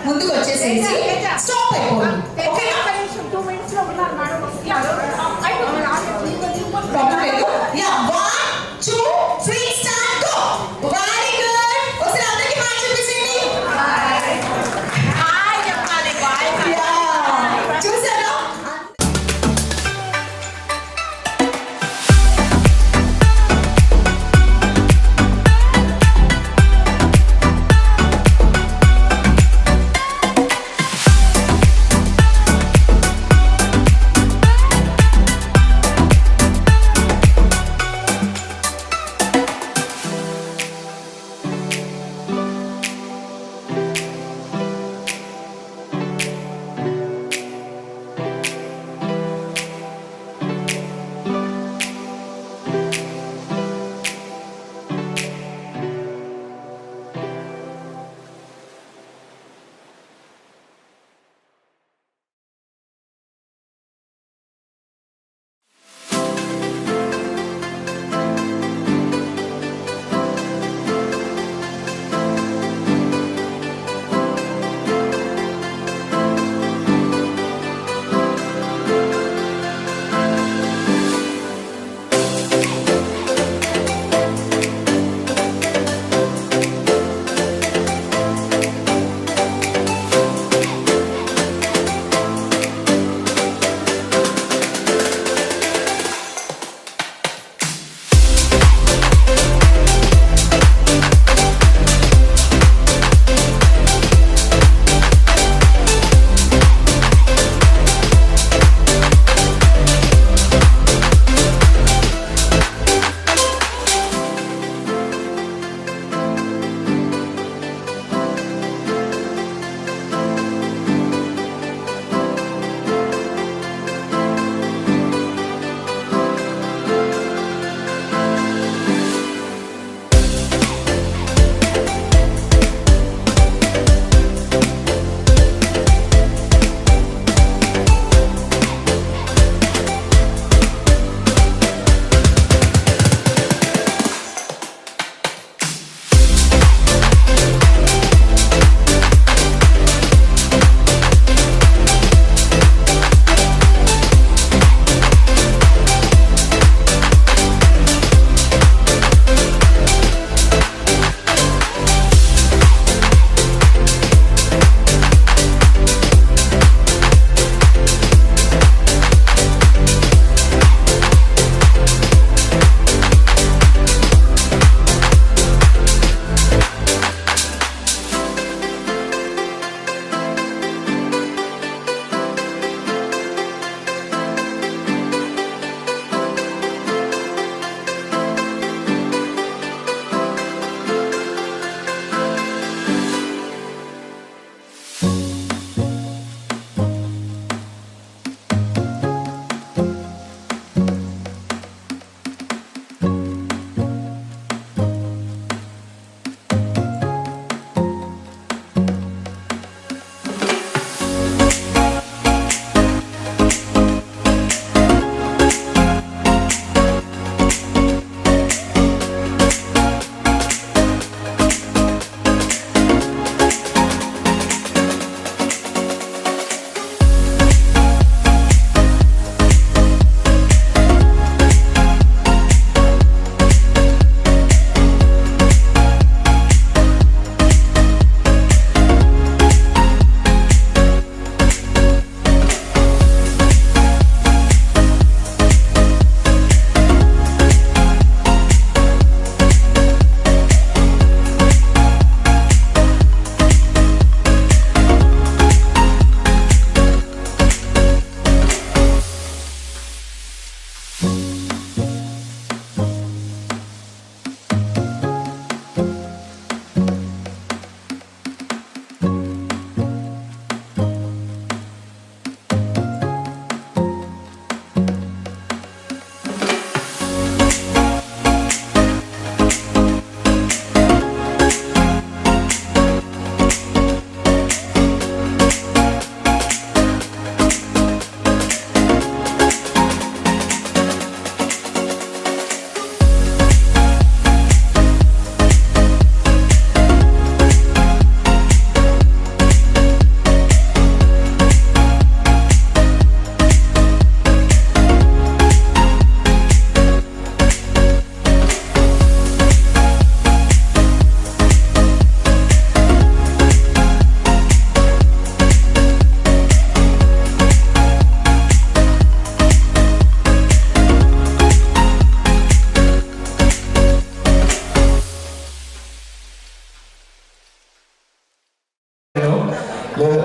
ముందుకు వచ్చేసేసి స్టాప్ అయిపోండి. ఓకేనా? ప్రాబ్లం లేదు. Yeah 1 2 3 start go. Very good. ఒకసారి అందరికీ హాయ్ చెప్పేసేయండి. హాయ్ చెప్పాలి. బాయ్ యా చూసారా?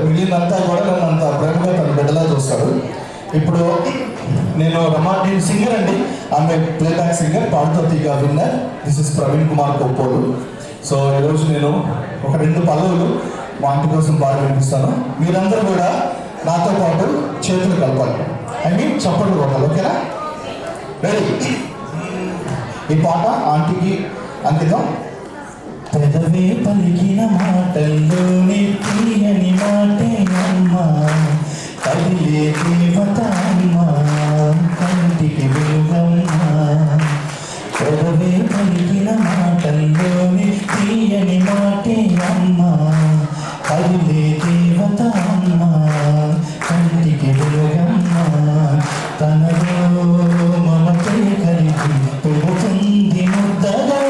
మిగిలినంతా కూడా నన్ను అంత ప్రేమగా తన బిడ్డలా చూస్తాడు. ఇప్పుడు నేను రమాటి సింగర్ అండి, ఆమె ప్లేబ్యాక్ సింగర్, పాడుతో తీగ winner. This is Praveen Kumar Koppolu. So ఈరోజు నేను ఒక 2 పల్లవులు మా ఆంటీ కోసం పాడి వినిపిస్తాను. మీరందరూ కూడా నాతో పాటు చేతులు కలపాలి, చప్పట్లు కొట్టాలి. ఓకేనా? రెడీ? ఈ పాట ఆంటీకి అంకితం. పెదవే పలికిన మాటల్లోనే తీయని మాటే అమ్మా, కదిలే దేవత అమ్మా, కంటికి వెలుగమ్మా. పెదవే పలికిన మాటల్లోనే తీయని మాటే అమ్మా, కదిలే దేవత అమ్మా, కంటికి వెలుగమ్మా. తనలో మమతే కలిగి పెరుగుతుంది ముద్దగా,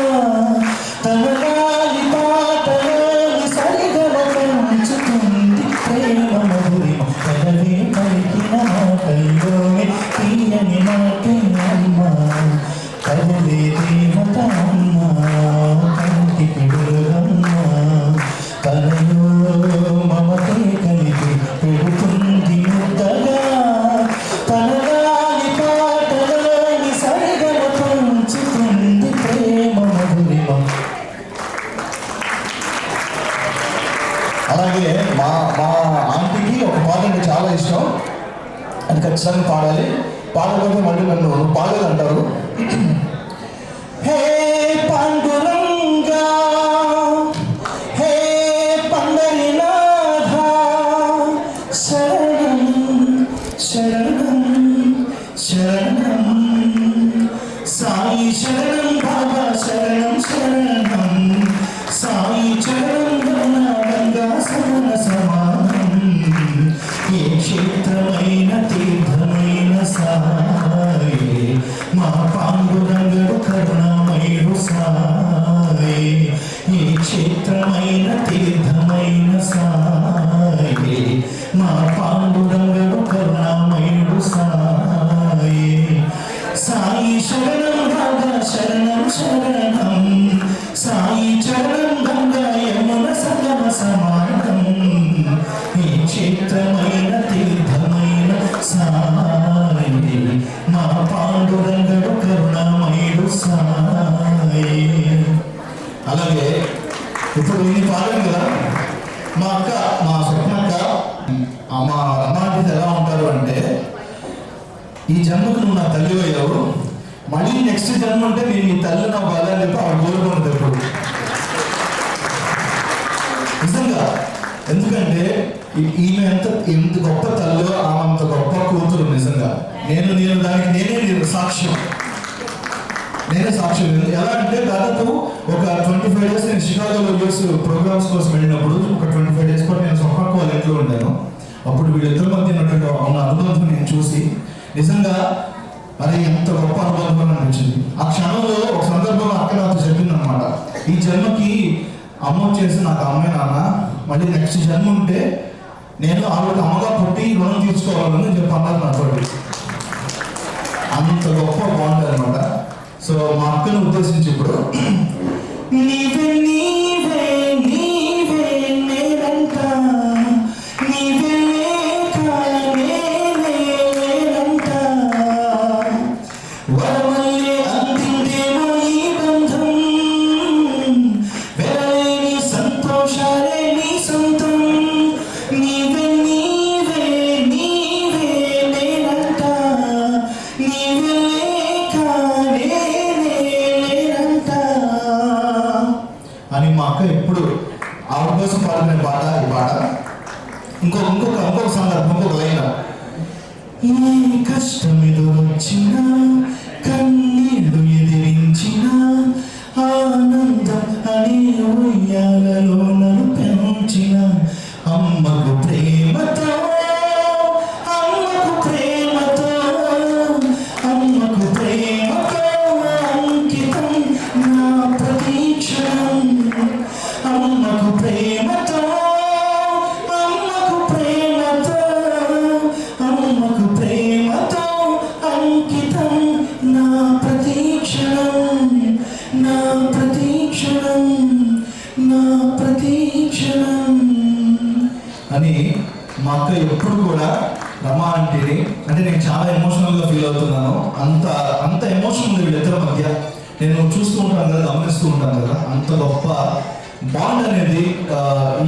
తనలాలి పాటలోని సరిగల పెంచుతుంది ప్రేమ మధురిమ. పెదవే పలికిన మాటల్లోనే తీయని మాటే అమ్మా, కదిలే దేవత అమ్మా, కంటికి వెలుగమ్మా. తనలో మమతే కలిగి పెరుగుతుంది ముద్దగా, తనలాలి పాటలోని సరిగల పెంచుతుంది ప్రేమ మధురిమ. అలాగే మా మా ఆంటీకి ఒక పాట అంటే చాలా ఇష్టం, అది ఖచ్చితంగా పాడాలి. పాడకపోతే మళ్ళీ నన్ను పాడలేదంటారు. హే పాండురంగా, హే పండరినాథ, శరణం శరణం శరణం, సాయి శరణం బాబా శరణం శరణం, సాయి చరణం గంగా సరణ సమానం. ఏ క్షేత్రమైన తీర్థమైన సాయి, మా పాండురంగడు కరుణమయుడు సాయి. ఏ క్షేత్రమైన తీర్థమైన సాయి, మా పాండురంగడు కరుణమయుడు సాయి. సాయి శరణం బాబా శరణం శరణం, సాయి చరణం గంగా యమున సంగమ సమానం. ఈ క్షేత్రమైన తీర్థమైన సాయి, మా పాండురంగడు కరుణమయుడు సాయి. అలాగే ఇప్పుడు ఇన్ని పాడాను కదా, మా అక్క, మా స్వప్నక్క, మా రమాంటి ఎలా ఉంటారు అంటే, ఈ జన్మకు నువ్వు నా తల్లి అయ్యావు, మళ్ళీ నెక్స్ట్ జన్మ అంటే నేను నీ తల్లి నా బాధ అని చెప్పి ఆవిడ కోరుకుంటుంది ఎప్పుడు. నిజంగా, ఎందుకంటే ఈమె ఎంత గొప్ప తల్లి, ఆమె అంత గొప్ప కూతురు. నిజంగా నేను దానికి నేనే సాక్ష్యం. ఎలా అంటే దాదాపు ఒక 25 days నేను షికాగోలో యూఎస్ ప్రోగ్రామ్స్ కోసం వెళ్ళినప్పుడు ఒక 25 days పాటు నేను స్వప్నక్క వాళ్ళ ఇంట్లో ఉండాను. అప్పుడు వీళ్ళిద్దరి మధ్య ఉన్న అనుబంధం నేను చూసి నిజంగా అది ఎంత గొప్ప అనుబంధం అనిపించింది. ఆ క్షణంలో ఒక సందర్భంలో అక్క నాతో చెప్పింది అనమాట, ఈ జన్మకి అమ్మ వచ్చేసి నాకు అమ్మే నాన్న, మళ్ళీ నెక్స్ట్ జన్మ ఉంటే నేను ఆవిడకి అమ్మగా పుట్టి రుణం తీర్చుకోవాలని చెప్పి అన్నారు నాతో. అంత గొప్ప బాగుంటుంది అనమాట. సో మా అక్కను ఉద్దేశించి ఇప్పుడు నీవే నీవే నీవే నేనంట, నీవే లేక నేనే లేనంట, వరమల్లే అందిందేమో ఈ బంధం, వెరలేని సంతోషాలే నీ సొంతం. నీవే నీవే నీవే నేనంట, నీవే లేక అని మా అక్క ఎప్పుడు ఆవిడ కోసం పాడుకునే పాట ఈ పాట. ఇంకొక సందర్భం, ఇంకొక లైన్, ఏ కష్టం ఎదురొచ్చినా కన్నీళ్లు ఎదిరించిన ఆనందం అనే ఉయ్యాలలో నన్ను పెంచిన అమ్మకు ప్రేమతో, అమ్మకు ప్రేమతో, అమ్మకు ప్రేమతో అంకితం నా ప్రతీక్షణం. అమ్మకు ప్రేమతో, అమ్మకు ప్రేమతో, అమ్మకు ప్రేమతో అంకితం నా ప్రతీక్షణం, నా ప్రతీక్షణం, నా ప్రతీ అని మా అక్క ఎప్పుడు కూడా రమా ఆంటీని, అంటే నేను చాలా ఎమోషనల్గా ఫీల్ అవుతున్నాను. అంత ఎమోషన్ ఉంది వీళ్ళిద్దరి మధ్య. నేను చూస్తూ ఉంటాను కదా, గమనిస్తూ ఉంటాను కదా, అంత గొప్ప బాండ్ అనేది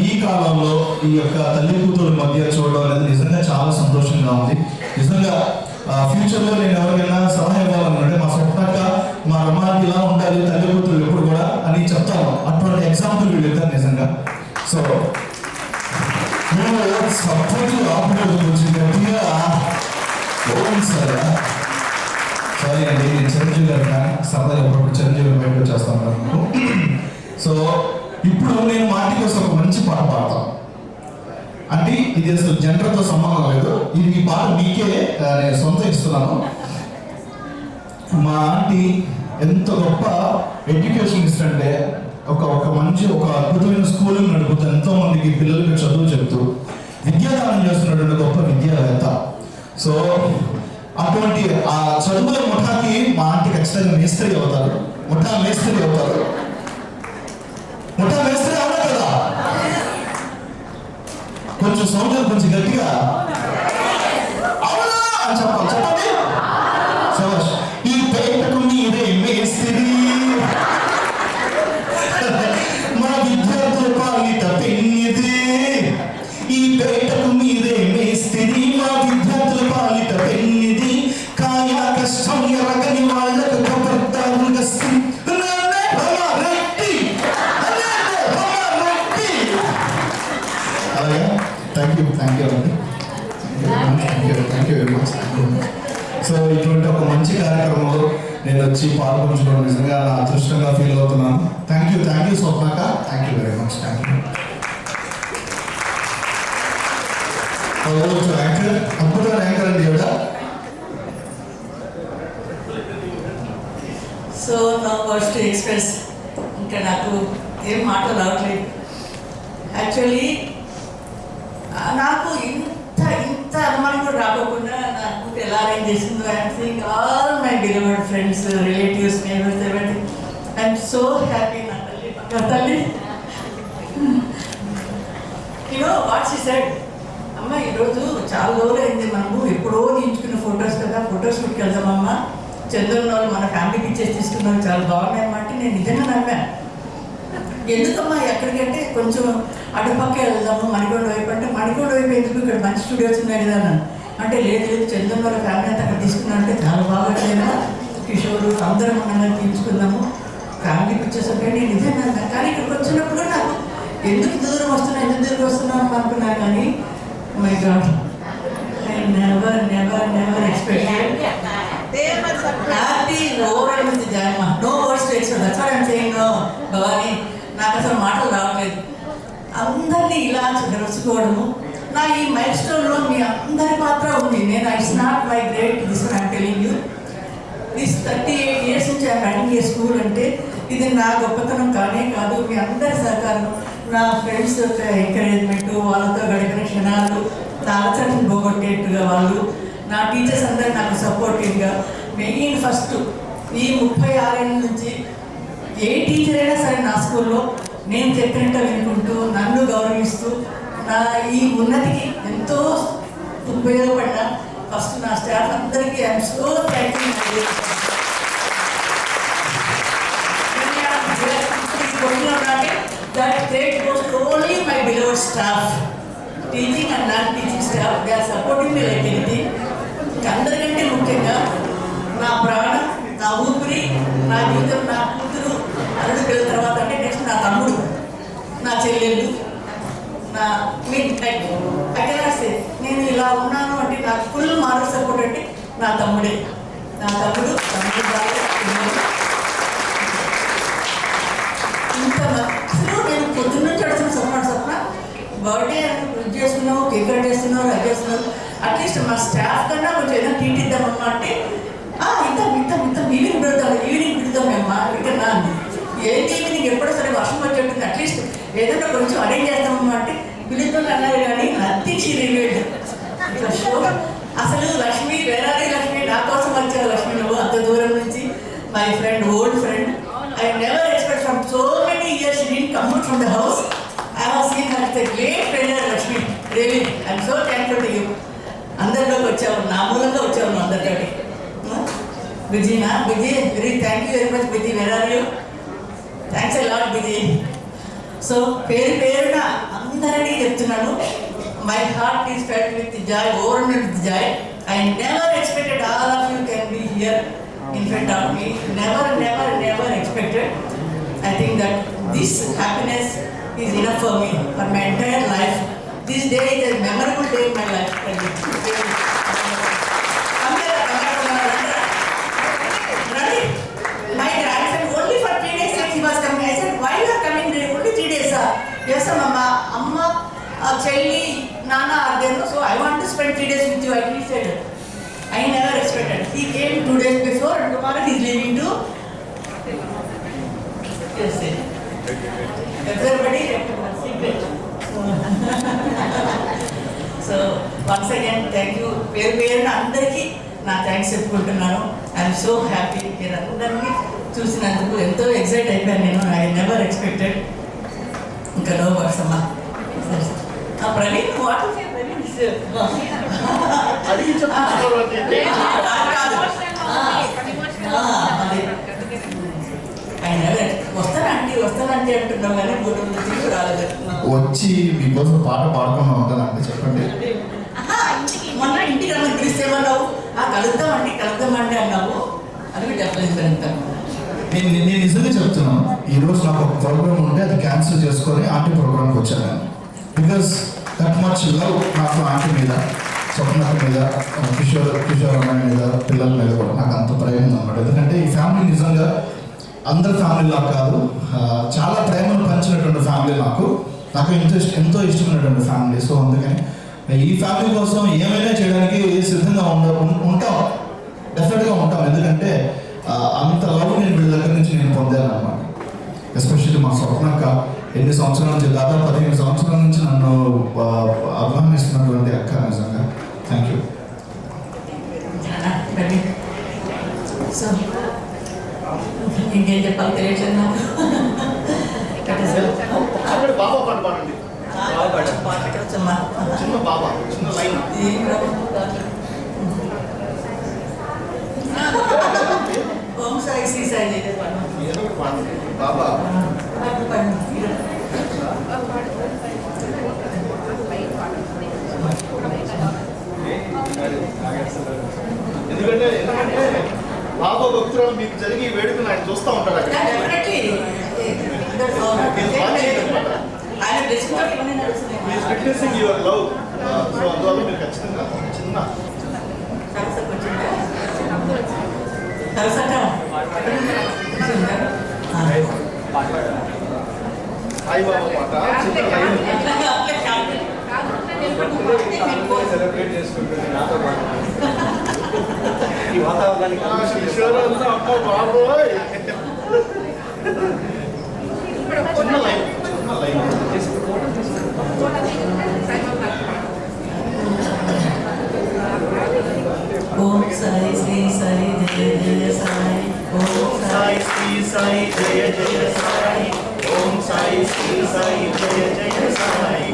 ఈ కాలంలో ఈ యొక్క తల్లి కూతురు మధ్య చూడడం అనేది నిజంగా చాలా సంతోషంగా ఉంది. నిజంగా ఫ్యూచర్లో నేను ఎవరికైనా సలహా ఇవ్వాలనుకుంటే మా స్వప్నక్క, మా రమాకి ఇలా ఉండాలి తల్లి కూతురు ఎప్పుడు కూడా అని చెప్తాను. అటువంటి ఎగ్జాంపుల్ వీళ్ళిద్దరు నిజంగా. సో మేము సపోర్ట్ ఆపరేట్ వచ్చి గట్టిగా సారీ అండి, నేను చిరంజీవి గారు సరదాగా ఎప్పుడప్పుడు చిరంజీవి గారు బయటకు వచ్చేస్తాను. సో ఇప్పుడు నేను మాటి కోసం ఒక మంచి పాట పాడతాను. అంటే ఇది అసలు జెండర్తో సంబంధం లేదు, ఇది ఈ పాట మీకే నేను సొంతం ఇస్తున్నాను. మా ఆంటీ ఎంత గొప్ప ఎడ్యుకేషన్ ఇస్తుంటే ఒక మంచి ఒక అద్భుతమైన స్కూలింగ్ నడుపుతూ ఎంతో మందికి పిల్లలకి చదువు చెప్తూ విద్యాదానం చేస్తున్నటువంటి గొప్ప విద్యావేత్త. సో అటువంటి ఆ చదువుల ముఠాకి మా ఆంటీ ఖచ్చితంగా మేస్త్రి అవుతారు, ముఠా మేస్త్రి అవుతారు. ముఠా మేస్త్రి అవునా కదా? కొంచెం సౌండ్ కొంచెం గట్టిగా అవునా అని చెప్పండి. శభాష్. ఈ పేటకు మీరే మేస్త్రి, మా విద్యార్థుల పాలిట పెన్నిది. ఈ పేటకు మీరే మేస్త్రి, మా విద్యార్థుల పాలిట పెన్నిది. కాయా కష్టం ఎరగని వాళ్ళకు కబర్దారుగా అలాగే. థ్యాంక్ యూ అండి, thank you very much. So ఇటువంటి ఒక మంచి కార్యక్రమంలో నేను వచ్చి పాల్గొంచుకోవడం నిజంగా నా అదృష్టంగా ఫీల్ అవుతున్నాను. థ్యాంక్ యూ స్వప్నక్క, thank you very much. Thank you. Anchor, అద్భుతమైన యాంకర్ అండి ఈవిడ. సో నా వర్డ్స్ టు ఎక్స్ప్రెస్, ఇంకా నాకు ఏం మాటలు రావట్లేదు. యాక్చువల్లీ నాకు ఇంత అనుమానం కూడా రాకోకుండా నాకు ఎలా అరేంజ్ చేసిందో I'm seeing all my beloved friends, relatives, neighbours, everything. I'm so happy. నా తల్లి యూనో వాట్ షీ సెడ్, అమ్మ ఈరోజు చాలా రోజులు అయింది, మనము ఎప్పుడో తీయించుకున్న ఫొటోస్ కదా, ఫొటోస్ షూట్కి వెళ్దామమ్మా, చంద్రుని వాళ్ళు మన ఫ్యామిలీ పిక్చర్స్ తీసుకున్నారు, చాలా బాగున్నాయి అన్నమాట. నేను నిజంగా నమ్మాను. ఎందుకమ్మా ఎక్కడికంటే కొంచెం అటుపక్క వెళ్దాము, మణికొండ వైపు అంటే, మణికొండ వైపు ఎందుకు, ఇక్కడ మంచి స్టూడియోస్ ఉన్నాయి కదా అన్నాను. అంటే లేదు చంద్రుని వాళ్ళ ఫ్యామిలీ అంతా అక్కడ తీసుకున్నారంటే చాలా బాగా కిషోరు అందరం ఉండగా తీయించుకుందాము ఫ్యామిలీ పిక్చర్స్ అంటే. నేను నిజంగా అన్నాను. కానీ ఇక్కడికి వచ్చినప్పుడు నాకు ఎందుకు దూరం వస్తున్నాం అనుకున్నాను. కానీ my god, I never expected. Happy over with జాయమ్మ. No words to express. That's what I am saying. Bhavani, నాకు అసలు మాటలు రావట్లేదు. అందరినీ ఇలా కలుసుకోవడము, నా ఈ మైల్ స్టోన్లో మీ అందరి పాత్ర ఉంది. నేను it's not my great this I am telling you. This 38 years నుంచి ఐ రన్నింగ్ ఏ స్కూల్ అంటే ఇది నా గొప్పతనం కానే కాదు, మీ అందరి సహకారం, నా ఫ్రెండ్స్ యొక్క ఎంకరేజ్మెంట్, వాళ్ళతో గడిపిన క్షణాలు, నా ఆలోచనలు పోగొట్టేట్టుగా వాళ్ళు, నా టీచర్స్ అందరూ నాకు సపోర్టివ్గా. మెయిన్ ఫస్ట్ ఈ 36 ఏళ్ళ నుంచి ఏ టీచర్ అయినా సరే నా స్కూల్లో నేను చెప్పినట్టు వినుకుంటూ నన్ను గౌరవిస్తూ నా ఈ ఉన్నతికి ఎంతో ఉపయోగపడిన ఫస్ట్ నా స్టాఫ్ అందరికీ I'm so thank you. That great goes to only my beloved staff, teaching and non-teaching staff. They are supporting me like anything. అందరికంటే ముఖ్యంగా నా ప్రాణం, నా ఊపిరి, నా జీవితం, నా కూతురు, అల్లుడు పిల్లల తర్వాత అంటే నెక్స్ట్ నా తమ్ముడు, నా చెల్లెళ్ళు, నా అక్కడ నేను ఇలా ఉన్నాను అంటే నాకు ఫుల్ మారల్ సపోర్ట్ అంటే నా తమ్ముడే. నా తమ్ముడు ఇంత అసలు నేను పొద్దున్న నుంచి అడుగుతున్న స్వప్న బర్త్డే బుక్ చేసుకున్నాము, కేక్ కట్ చేస్తున్నావు, రద్దు చేస్తున్నావు, అట్లీస్ట్ మా స్టాఫ్ కన్నా కొంచెం ఏదైనా ట్రీట్ ఇద్దామమ్మా అంటే ఈవినింగ్ పెడతాం మేమ్మా ఇక్కడ ఏంటి ఈవినింగ్ ఎప్పుడో సరే వర్షం వచ్చేట్టుంది, అట్లీస్ట్ ఏదైనా కొంచెం అరేంజ్ చేస్తామమ్మా అంటే పిలుద్దాం అన్నారు. కానీ నథింగ్ షీ రివీల్డ్. అసలు లక్ష్మి వేరే లక్ష్మి నా కోసం వచ్చారు. లక్ష్మి నువ్వు అంత దూరం నుంచి my friend, old friend. I never expect from so many years she didn't come out from the house. I was seeing her as a great friend, Lakshmi. Really I'm so thankful to you. అందరిలోకి వచ్చావు, నా మూలంగా వచ్చావు అందరితోటి. బిజీనా? Busy, very thank you very much busy. Where are you? Thanks a lot busy. So పేరున అందరినీ చెప్తున్నాను, my heart is felt with joy, overwhelmed with joy. I never expected all of you can be here in front of me. Never expected. I think that this happiness is enough for me for my entire life. This day is a memorable day in my life. My grandson only for 3 days he was coming. I said, why you are coming only 3 days, sir? Yes, sir, Amma, Chelli, Nana are there, so I want to spend 3 days with you. He said, I never expected. He came 2 days before and tomorrow he is leaving to. Yes, sir. Everybody kept one secret. So once again, thank you. పేరు అందరికీ నా thanks చెప్పుకుంటున్నాను. I'm so happy. మీరు అందరినీ చూసినందుకు ఎంతో excite అయిపోయాను నేను. I never expected. ఇంకా నో వర్డ్స్ అమ్మా. Praveen what is Praveen? వస్తానంటే అంటున్నావు కానీ మూడు రాలేదు. వచ్చి మీకోసం పాట పాడుకున్నా ఉంటానంటే చెప్పండి. మొన్న ఇంటికి రమ్మని పిలిస్తేమన్నావు, కలుద్దామండి అన్నావు. అది చెప్పలేదు. నేను నిజంగా చెప్తున్నాను, ఈరోజు నాకు ఒక ప్రోగ్రామ్ ఉంటే అది క్యాన్సిల్ చేసుకొని ఆంటీ ప్రోగ్రామ్కి వచ్చాను నేను. బికాస్ దట్ మచ్ లవ్ నాకు ఆంటీ మీద, స్వప్న మీద, కిషోర్ అమ్మాయి మీద, పిల్లల మీద కూడా నాకు అంత ప్రేమ ఉందన్నమాట. ఎందుకంటే ఈ ఫ్యామిలీ నిజంగా అందరి ఫ్యామిలీలా కాదు, చాలా ప్రేమను పంచినటువంటి ఫ్యామిలీ నాకు ఎంతో ఇష్టమైనటువంటి ఫ్యామిలీ. సో అందుకని ఈ ఫ్యామిలీ కోసం ఏమైనా చేయడానికి సిద్ధంగా ఉంటాం, డెఫినెట్గా ఉంటాం. ఎందుకంటే అంత లవ్ నేను వీళ్ళ దగ్గర నుంచి నేను పొందాను అనమాట. ఎస్పెషల్లీ మా స్వప్నక్క ఎన్ని సంవత్సరాల నుంచి, దాదాపు 15 సంవత్సరాల నుంచి నన్ను అభిమానిస్తున్నటువంటి అక్క. నిజంగా థ్యాంక్ యూ. ఇంకేం చెప్పాలి తెలియట్లేదు నాకు. బాబా పాట పాడండి. చిన్న బాబా, చిన్న లైన్. ఓం సాయి శ్రీ సాయి ఏదో పాడండి బాబా. ఎందుకంటే బాబా భక్తురాలు మీకు జరిగి వేడుకను ఆయన చూస్తూ ఉంటాడు అక్కడ. He's witnessing your love. So అందువల్ల మీరు ఖచ్చితంగా చిన్న సాయి బాబా పాట చిన్న లైన్ సెలబ్రేట్ చేసుకుంటుంది నాతో పాటు. ఈ వాతావరణానికి కిషోరంతా అమ్మ బాబోయ్. చిన్న లైన్ ఓం సాయి శ్రీ సాయి జయ జయ సాయి. ఓం సాయి శ్రీ సాయి జయ జయ సాయి. ఓం సాయి శ్రీ సాయి జయ జయ సాయి.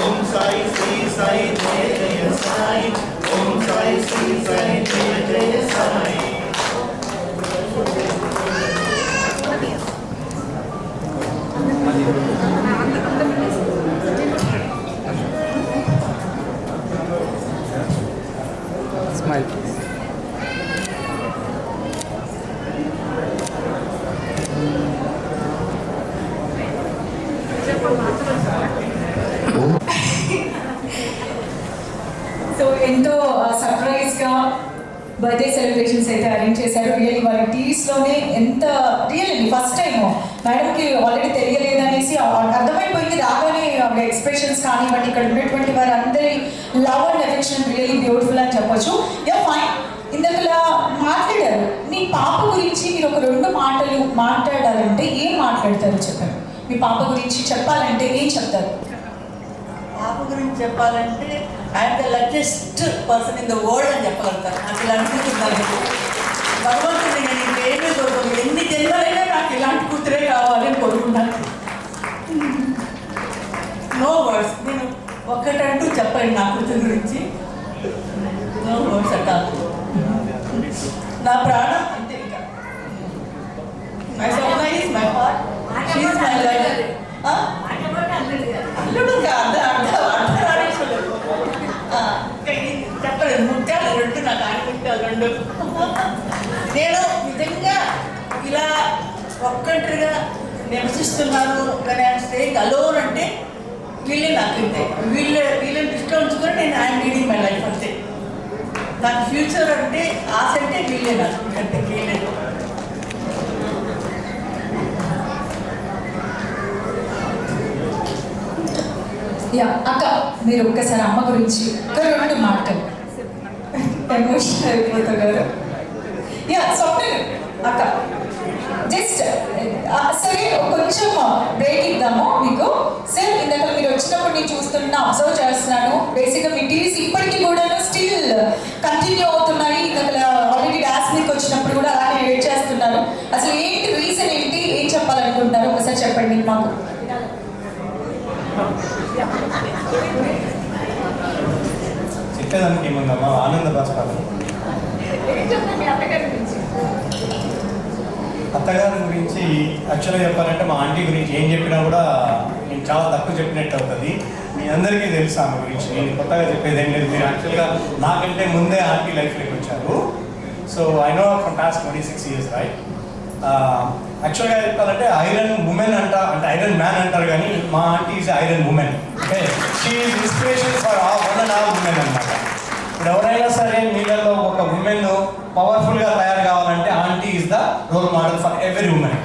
ఓం సాయి శ్రీ సాయి జయ జయ సాయి. ఓం సాయి శ్రీ సాయి జయ జయ సాయి. Smile. సో ఎంతో సర్ప్రైజ్గా బర్త్డే సెలబ్రేషన్స్ అయితే అరేంజ్ చేశారు. రియల్లీ వాళ్ళ టీవీస్లోనే ఎంత రియల్లీ ఫస్ట్ టైం మేడంకి ఆల్రెడీ తెలియలేదనేసి అర్థమైపోయింది రాగానే ఆవిడ ఎక్స్ప్రెషన్స్ కానివ్వండి, ఇక్కడ ఉన్నటువంటి వారి అందరి love and affection really beautiful అని చెప్పొచ్చు. Yeah fine. ఇందాకలా మాట్లాడారు, మీ పాప గురించి మీరు ఒక 2 మాటలు మాట్లాడాలంటే ఏం మాట్లాడతారు చెప్పండి. మీ పాప గురించి చెప్పాలంటే ఏం చెప్తారు? పాప గురించి చెప్పాలంటే I'm the luckiest person in the world అని చెప్పగలుగుతాను. నాకు ఇలా అనిపిస్తుంది. భగవంతుడు నేను ఇంకేమీ కోరుకోను, ఎన్ని జన్మలైనా నాకు ఇలాంటి కూతురే కావాలి అని కోరుకున్నాను. No words. నేను ఒక్కటంటూ చెప్పండి నా కూతురు గురించి. No words at all. నా ప్రాణం అంతే. ఇంకా my Sona is my heart, she is my life. అల్లుడు కాదు, చెప్పలేదు. ముత్యాలు రెండు, నాకు ఆడి ముత్యాలు రెండు. నేను నిజంగా ఇలా ఒక్కటిగా నివసిస్తున్నాను కానీ స్టేయింగ్ అలోన్ అంటే వీళ్ళే నాకు ఇంతే. వీళ్ళని దృష్టిలో ఉంచుకొని నేను ఐఎమ్ లీడింగ్ మై లైఫ్ అంతే. నాకు ఫ్యూచర్ అంటే ఆశ అంటే వీళ్ళే నాకు, అంటే వీళ్ళేదు. యా అక్క, మీరు ఒక్కసారి అమ్మ గురించి ఒక 2 మాటలు. ఎమోషనల్ అయిపోతారు కదా. యా స్వప్న అక్క, జస్ట్ సరే కొంచెం బ్రేక్ ఇద్దాము మీకు. సార్ ఇందాక మీరు వచ్చినప్పుడు నేను చూస్తున్నా, అబ్జర్వ్ చేస్తున్నాను. బేసిక్గా మీ టీవీస్ ఇప్పటికీ కూడా స్టిల్ కంటిన్యూ అవుతున్నాయి. ఇందాక ఆల్రెడీ డాన్స్ మీకు వచ్చినప్పుడు కూడా అలానే వెయిట్ చేస్తున్నారు. అసలు ఏంటి రీజన్, ఏంటి, ఏం చెప్పాలనుకుంటున్నారు ఒకసారి చెప్పండి మాకు. చెప్పేదానికి ఏముందమ్మా, ఆనంద బాష్పాలు. అత్తగారి గురించి యాక్చువల్గా చెప్పాలంటే మా ఆంటీ గురించి ఏం చెప్పినా కూడా నేను చాలా తక్కువ చెప్పినట్టు అవుతుంది. మీ అందరికీ తెలుసు ఆమె గురించి, నేను కొత్తగా చెప్పేది ఏం లేదు. మీరు యాక్చువల్గా నాకంటే ముందే ఆంటీ లైఫ్లోకి వచ్చారు. So I know from past 26 years right. యాక్చువల్గా చెప్పాలంటే ఐరన్ ఉమెన్ అంటే ఐరన్ మ్యాన్ అంటారు, కానీ మా aunty is iron women. Okay, she is inspiration for one and all women అనమాట. ఇప్పుడు ఎవరైనా సరే మీలలో ఒక ఉమెన్ పవర్ఫుల్గా తయారు కావాలంటే aunty is the role model for every women.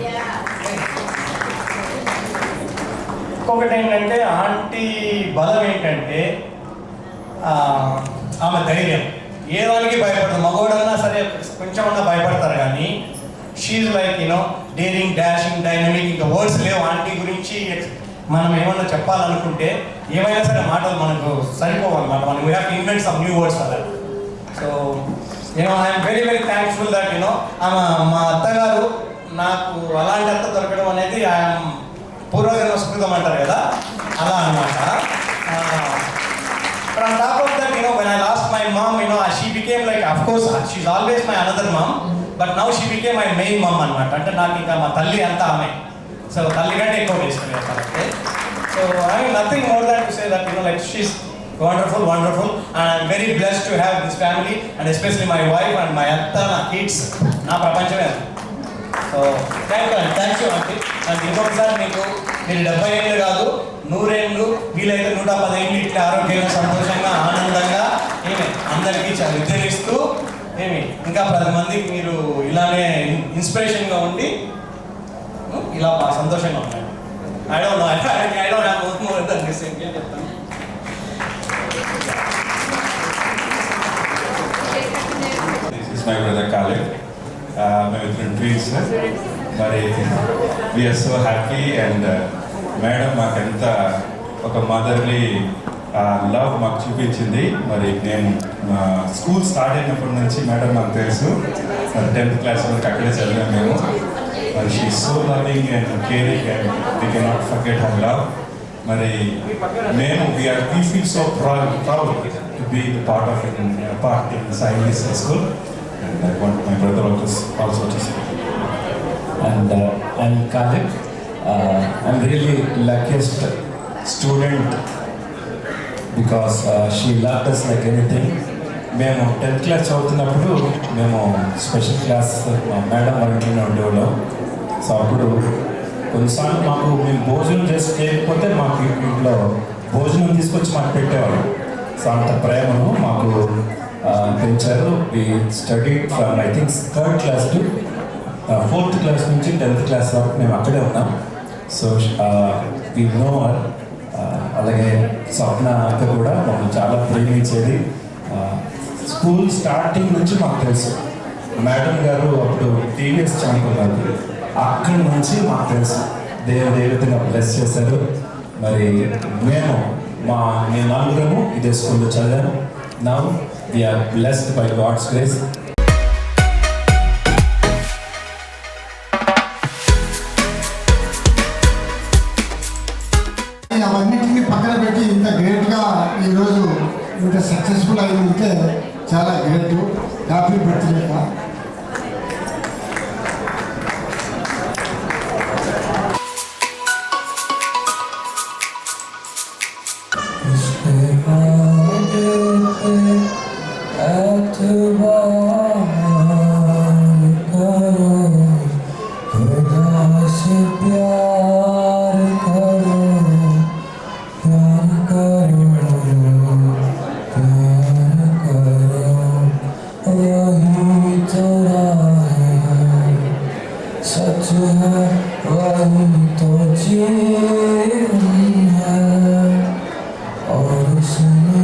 ఇంకొకటి ఏంటంటే ఆంటీ బలం ఏంటంటే ఆమె ధైర్యం. ఏ దానికి భయపడదు. మగవాడన్నా సరే కొంచెమన్నా భయపడతారు, కానీ she like daring, dashing, dynamic. ఇంకా వర్డ్స్ లేవు ఆంటీ గురించి. మనం ఏమన్నా చెప్పాలనుకుంటే ఏమైనా సరే మాటలు మనకు సరిపోవన్నమాట. మనం we have to invent some new words for that. So I'm very very thankful that ఆమె మా అత్తగారు నాకు అలాంటి అత్త దొరకడం అనేది ఐఎమ్ పూర్వజన్మ సుకృతం అంటారు కదా, అలా అనమాట. From top of that, when I lost my mom, she became like, of course, she's always my another mom, but now she became my main mom అనమాట. అంటే నాకు ఇంకా మా తల్లి అంతా ఆమె. సో తల్లి కంటే ఎక్కువ వేసుకునే. So I mean nothing more than to say that like she's wonderful, wonderful, and I'm very blessed to have this family, and especially my wife and my atta, my kids. నా ప్రపంచమే. So thank you aunty. నాకు ఇంకొకసారి మీరు 70 ఏళ్ళు కాదు 100 ఏళ్ళు, వీలైతే 110 ఏళ్ళు ఇట్లా ఆరోగ్యంగా, సంతోషంగా, ఆనందంగా అందరికీ విద్యనిస్తూ ఇంకా 10 మందికి మీరు ఇలానే ఇన్స్పిరేషన్గా ఉండి ఇలా బాగా సంతోషంగా ఉంటాయి. I don't have more than this. చెప్తాను. This is my brother Khalid. My twins. మరి we are so happy. And madam మాకెంత ఒక మదర్లీ లవ్ మాకు చూపించింది. మరి నేను స్కూల్ స్టార్ట్ అయినప్పటి నుంచి మేడం మాకు తెలుసు. 10th క్లాస్ వరకు అక్కడే చదివాము మేము. మరి she so loving and caring and we cannot forget her love. మరి మేము we feel so proud to be the part in Sai English School. And I want my brother also to say. And I'm Khalid. I'm really luckiest student because she loved us like anything. మేము 10th class చదువుతున్నప్పుడు మేము special class madam వాళ్ళ ఇంట్లోనే ఉండేవాళ్ళం. So అప్పుడు కొన్నిసార్లు మాకు మేము భోజనం చేసి చేయకపోతే మాకు ఇంట్లో భోజనం తీసుకొచ్చి మాకు పెట్టేవాళ్ళు. సో అంత ప్రేమను మాకు పెంచారు. We study from I think 3rd class to 4th class నుంచి 10th క్లాస్ వరకు మేము అక్కడే ఉన్నాం. So we know her. అలాగే స్వప్న అక్క కూడా మమ్మల్ని చాలా ప్రేమించేది. స్కూల్ స్టార్టింగ్ నుంచి మాకు తెలుసు. మేడం గారు అప్పుడు టీవీఎస్ చదువుకున్నారు. అక్కడి నుంచి మాకు తెలుసు దేవుడు ఏ విధంగా బ్లెస్ చేశారు. మరి మేము నలుగురము ఇదే స్కూల్లో చదివాము. Now we are blessed by God's grace. అవన్నిటిని పక్కన పెట్టి ఇంత గ్రేట్గా ఈరోజు ఇంత సక్సెస్ఫుల్ అయిందంటే చాలా గ్రేట్. Happy birthday. सच है वही तो जीवन है और उसमें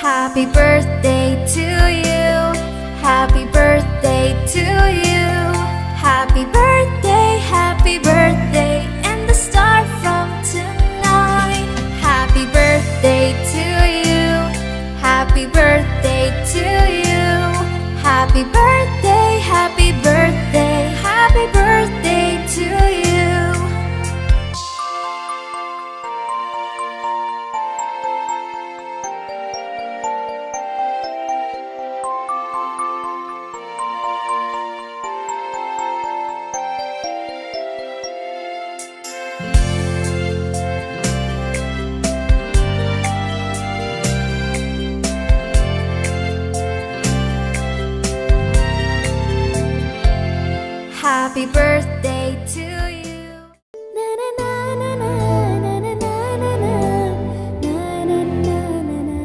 Happy birthday to you. Happy birthday to you. Happy birthday, and the star from tonight. Happy birthday to you. Happy birthday to you. Happy birthday, happy birthday, happy birthday to you. Happy birthday to you. Na na na na na na na na na na na na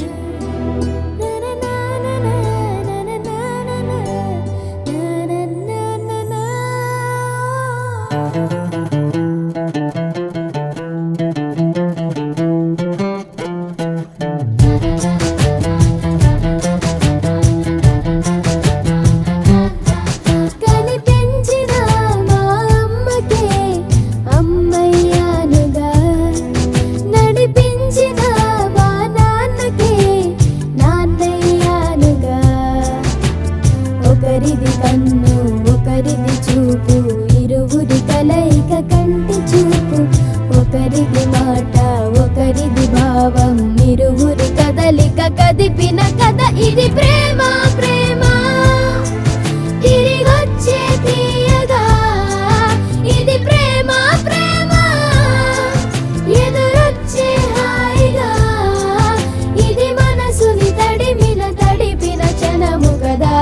కనిపించిన మా అమ్మకే అమ్మయ్యానుగా, నడిపించిన మా నాన్నకే నాన్నయ్యానుగా. ఒకరిది కన్ను ఒకరిది చూపు, ఇరువురి కలయిక కంటి చూపు. ఒకరిది మాట ఒకరిది భావం, ఇరువురి కదలిక కదిపిన కథ ఇది. ప్రేమ ప్రేమ తిరిగొచ్చే తీయగా, ఇది ప్రేమ ప్రేమ ఎదురొచ్చే హాయిగా. ఇది మనసుని తడిపిన క్షణము కదా.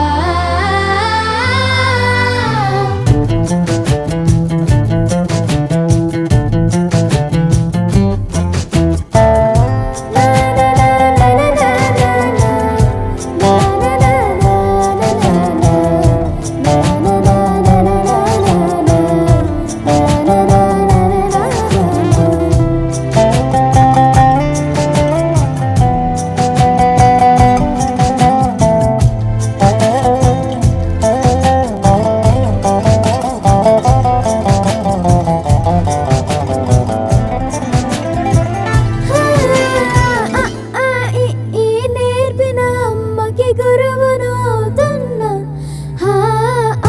ఈ నేర్పిన అమ్మకి గురువునవుతున్నా.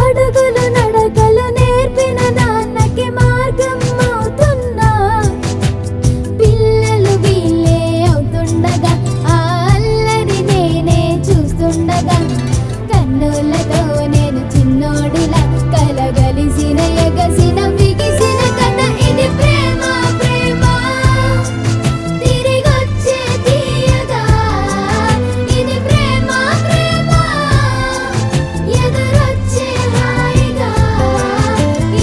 అడుగులు నడకలు నేర్పిన నాన్నకి మార్గం అవుతున్నా. పిల్లలు వీళ్ళే అవుతుండగా, ఆ అల్లరి నేనే చూస్తుండగా. కన్నులతో నేను చిన్నోడిలా కలగలిసిన ఎగసిన బిగిసిన కథ ఇది. ప్రేమ ప్రేమ తిరిగొచ్చే తీయగా, ఇది ప్రేమ ప్రేమ ఎదురొచ్చే హాయిగా.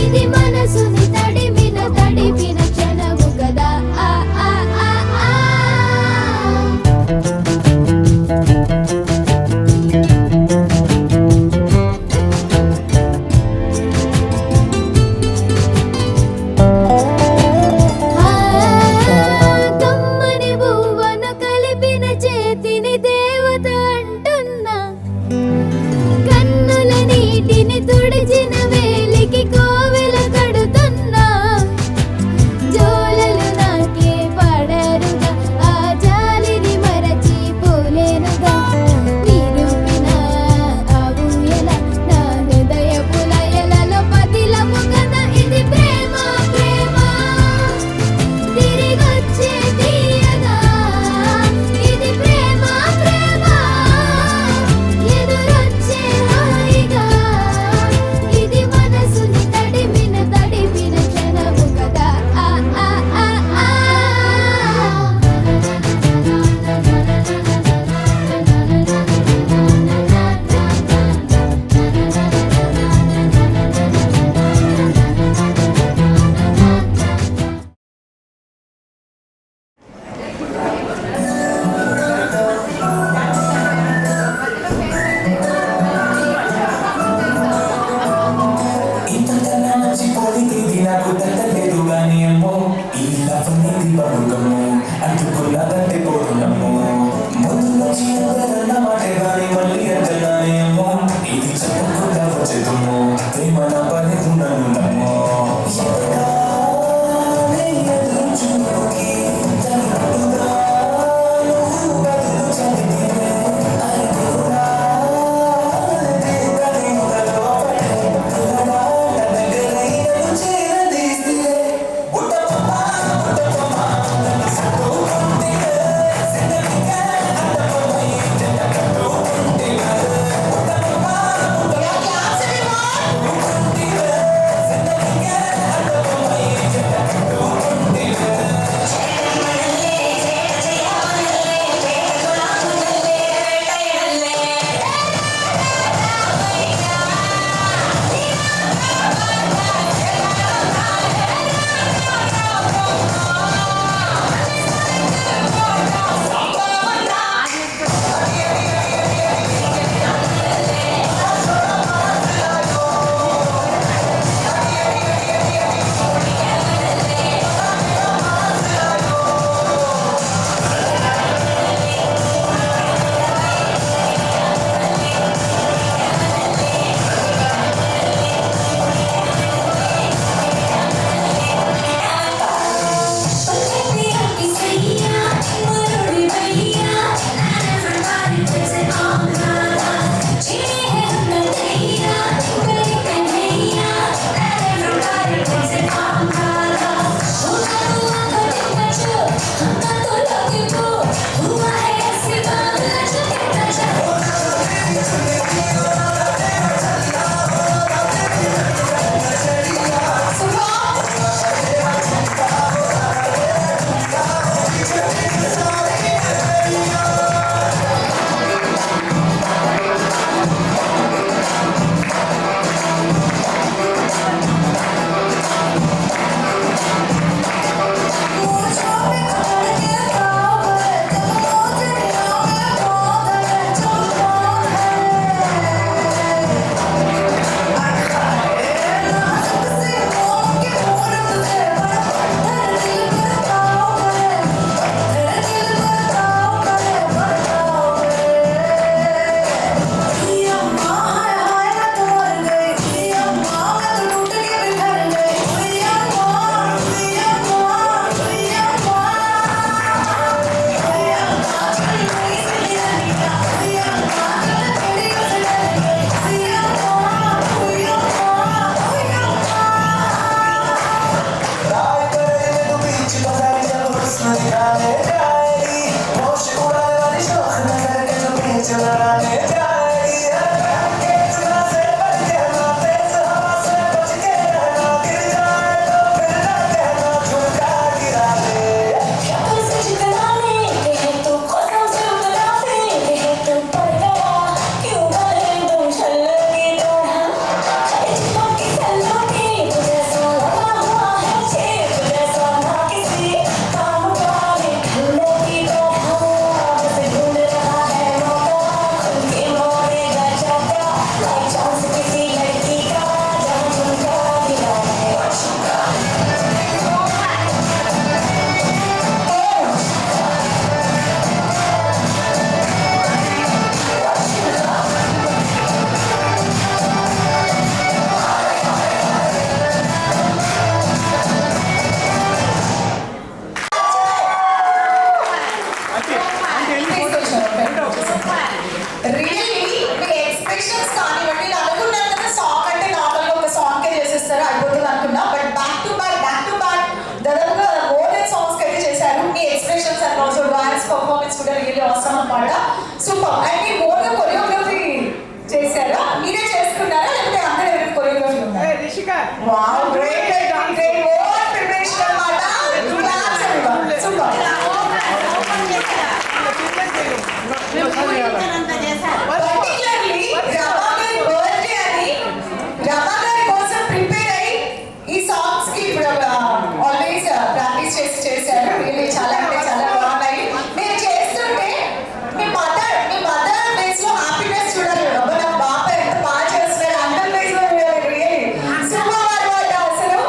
ఇది మనసుని తడిపిన క్షణము కదా. ఆ ఆ ఆ ఆ. కమ్మని బువ్వను కలిపిన చేతిని దేవత అంటున్నా. కన్నుల నీటిని తుడిచిన వేలికి కోవెల కడుతున్నా. జోలలు నాకే పాడారుగా, ఆ జాలిని మరచిపోలేనుగా. నిరూపిన ఆ ఊయల నా హృదయపు లయలలో పదిలము కదా. ఇది ప్రేమ ప్రేమ తిరిగొచ్చే తీయగా, ఇది ప్రేమ ప్రేమ అన్నమాట. సూపర్. అండ్ మీరు ఓన్గా కొరియోగ్రఫీ చేశారా, మీరే చేసుకున్నారా, లేకపోతే అందరూ ఎవరైనా కొరియోగ్రఫీ ఉన్నారా? Wow, great great. Over preparation అన్నమాట. Claps everyone. Super. Particularly Rama గారి బర్త్డే అని రమా గారి కోసం ప్రిపేర్ అయ్యి ఈ సాంగ్స్ కి ఇప్పుడు ఆల్వేస్ ప్రాక్టీస్ చేశారు. రియల్లీ చాలా అంటే చాలా బాగున్నాయి. మీరు చేస్తుంటే మీ మదర్ ఫేస్ లో హ్యాపీనెస్ చూడాలి. రమా నా బాబ ఎంత బాగా చేస్తున్నారు అందరి ఫేస్ లో రియల్లీ సూపర్ అన్నమాట అసలు.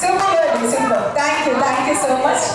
Super super. Thank you so much.